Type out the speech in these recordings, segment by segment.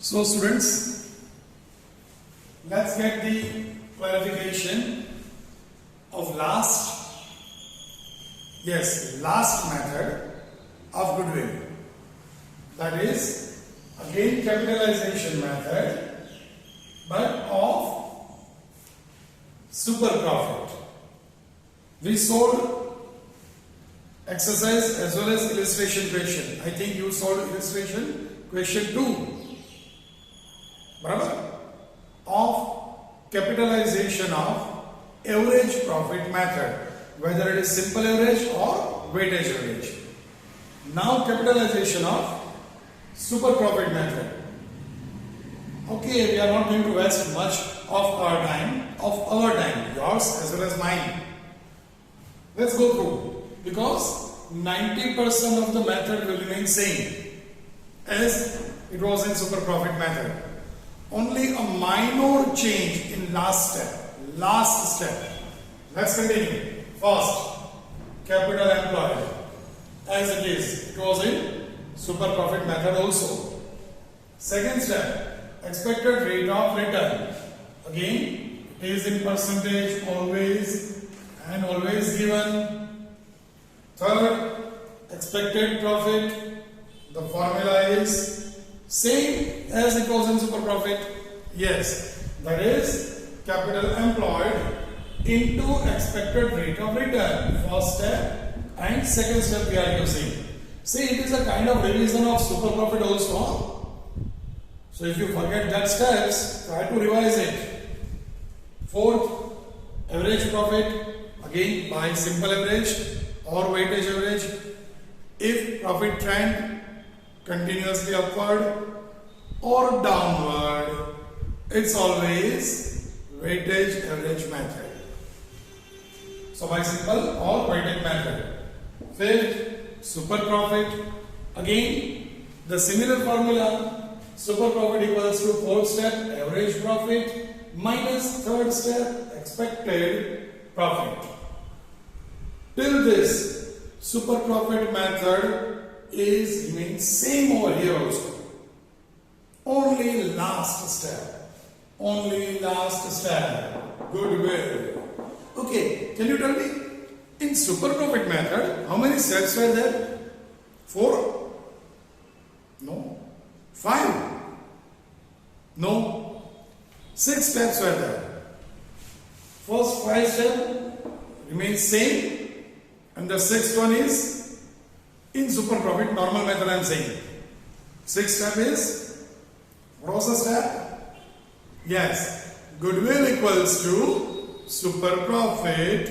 So students, let's get the clarification of last method of goodwill. That is again capitalization method but of super profit. We solved exercise as well as illustration question. I think you solved illustration question 2. Barabar? Of capitalization of average profit method, whether it is simple average or weightage average. Now capitalization of super profit method. Okay, we are not going to waste much of our time, yours as well as mine. Let's go through, because 90% of the method will remain same as it was in super profit method. Only a minor change in last step. Let's continue. First, capital employed as it is. It was in super profit method also. Second step, expected rate of return. Again, it is in percentage always and always given. Third, expected profit. The formula is same as it was in super profit. Yes, that is capital employed into expected rate of return. First step and second step we are using. See, it is a kind of revision of super profit also. So if you forget that steps, try to revise it. Fourth, average profit, again by simple average or weightage average. If profit trend continuously upward or downward, it's always weightage average method. So by simple or weighted method. Fifth, super profit. Again, the similar formula, super profit equals to fourth step average profit minus third step expected profit. Till this, super profit method remains same over here also. Only last step, goodwill. Okay, can you tell me, in super profit method, how many steps were there? 4? No. 5? No. 6 steps were there. First 5 steps remains same, and the sixth one is in super profit normal method I am saying. Sixth step is, what was the step? Yes, goodwill equals to super profit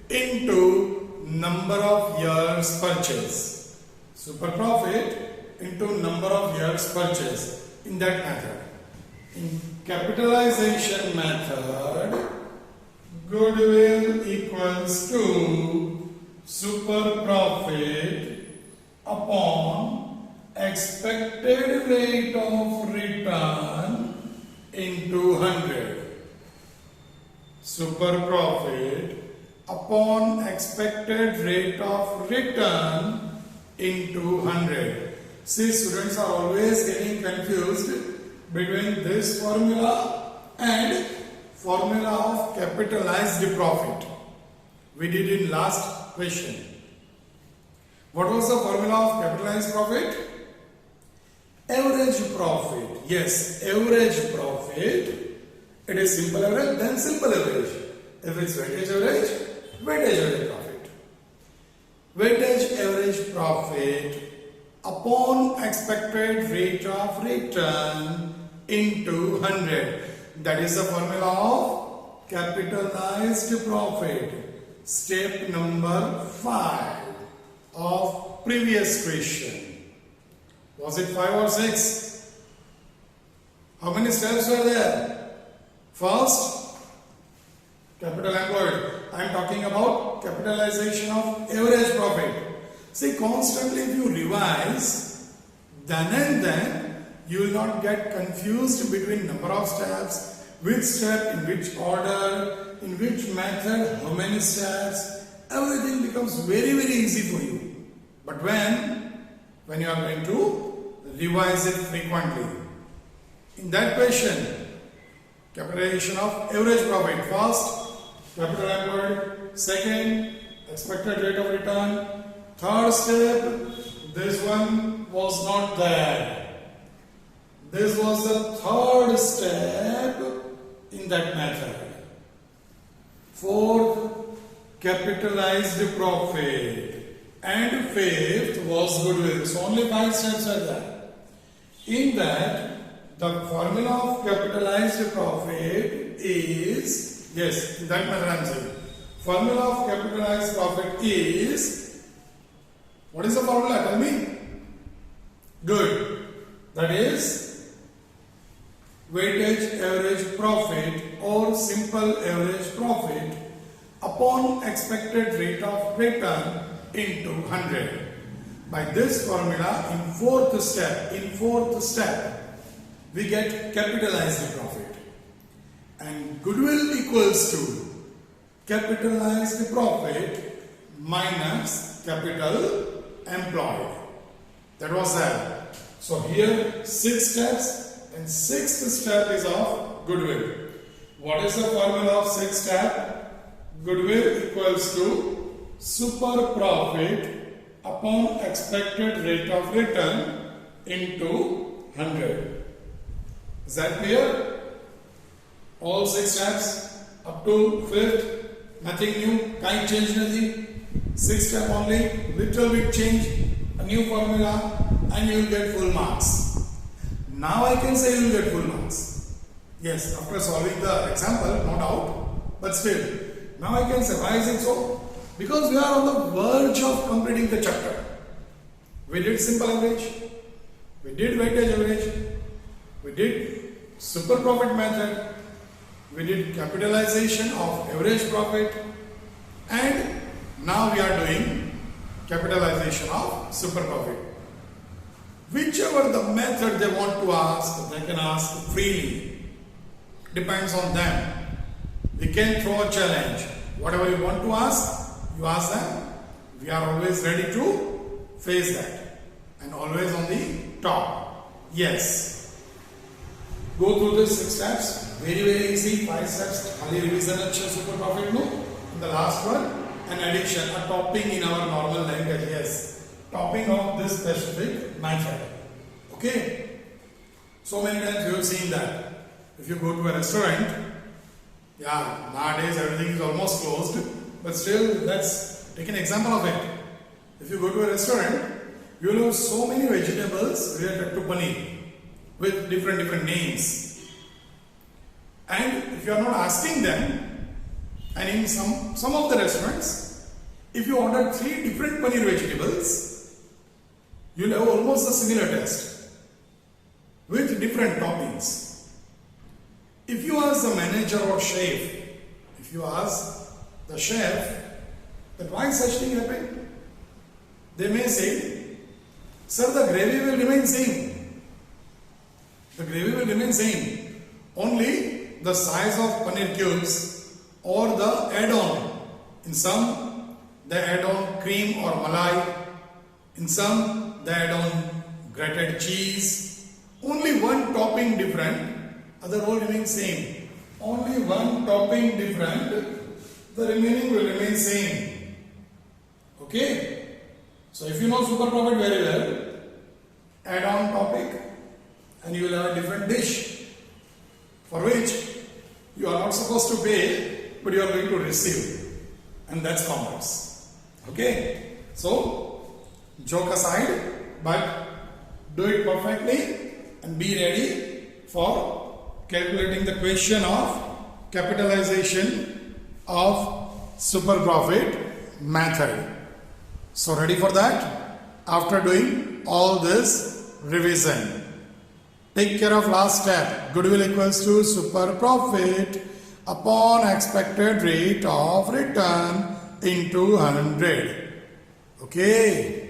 into number of years purchase. Super profit into number of years purchase in that method. In capitalization method, goodwill equals to super profit upon expected rate of return into 100. Super profit upon expected rate of return into 100. See, students are always getting confused between this formula and formula of capitalized profit. We did in last question. What was the formula of capitalized profit? Average profit. Yes, average profit. It is simple average, then simple average. If it's weightage average profit. Weightage average profit upon expected rate of return into 100. That is the formula of capitalized profit. Step number 5 of previous question. Was it 5 or 6? How many steps were there? First, capital employed. I am talking about capitalization of average profit. See, constantly if you revise, then and then you will not get confused between number of steps, which step, in which order, in which method, how many steps. Everything becomes very easy for you. But when you are going to revise it frequently. In that question, capitalization of average profit. First, capital employed. Second, expected rate of return. Third step, this one was not there. This was the third step in that method. Fourth, capitalized profit. And fifth was goodwill. So only 5 steps are there. In that, the formula of capitalized profit is, yes, in that method I am saying. Formula of capitalized profit is, what is the formula? Tell me. Good. That is weightage average profit or simple average profit upon expected rate of return into 100. By this formula, in fourth step, we get capitalized profit. And goodwill equals to capitalized profit minus capital employed. That was that. So here 6 steps, and 6th step is of goodwill. What is the formula of 6th step? Goodwill equals to super profit upon expected rate of return into 100. Is that clear? All 6 steps up to 5th, nothing new, kind change nothing. 6th step only, little bit change, a new formula, and you will get full marks. Now I can say you will get full marks. Yes, after solving the example, no doubt, but still. Now I can say, why is it so? Because we are on the verge of completing the chapter. We did simple average, we did weightage average, we did super profit method, we did capitalization of average profit, and now we are doing capitalization of super profit. Whichever the method they want to ask, they can ask freely. Depends on them. We can throw a challenge. Whatever you want to ask, you ask them. We are always ready to face that. And always on the top. Yes. Go through the 6 steps. Very easy. 5 steps. Khali revision achha super profit no. And the last one, an addition, a topping in our normal language. Yes. Topping of this specific method. Okay. So many times you have seen that. If you go to a restaurant, yeah, nowadays everything is almost closed, but still let's take an example of it. If you go to a restaurant, you will have so many vegetables related to paneer with different names. And if you are not asking them, and in some of the restaurants, if you order 3 different paneer vegetables, you will have almost a similar taste with different toppings. If you ask the manager or chef, if you ask the chef that why such thing happened, they may say, sir, the gravy will remain same. The gravy will remain same. Only the size of paneer cubes or the add-on. In some, they add on cream or malai. In some, they add on grated cheese. Only one topping different. Other all remain same. Only one topping different, the remaining will remain same. Okay? So if you know super profit very well, add on topic and you will have a different dish for which you are not supposed to pay, but you are going to receive. And that's commerce. Okay? So, joke aside, but do it perfectly and be ready for calculating the question of capitalization of super profit method. So ready for that? After doing all this revision, take care of last step. Goodwill equals to super profit upon expected rate of return into 100. Okay.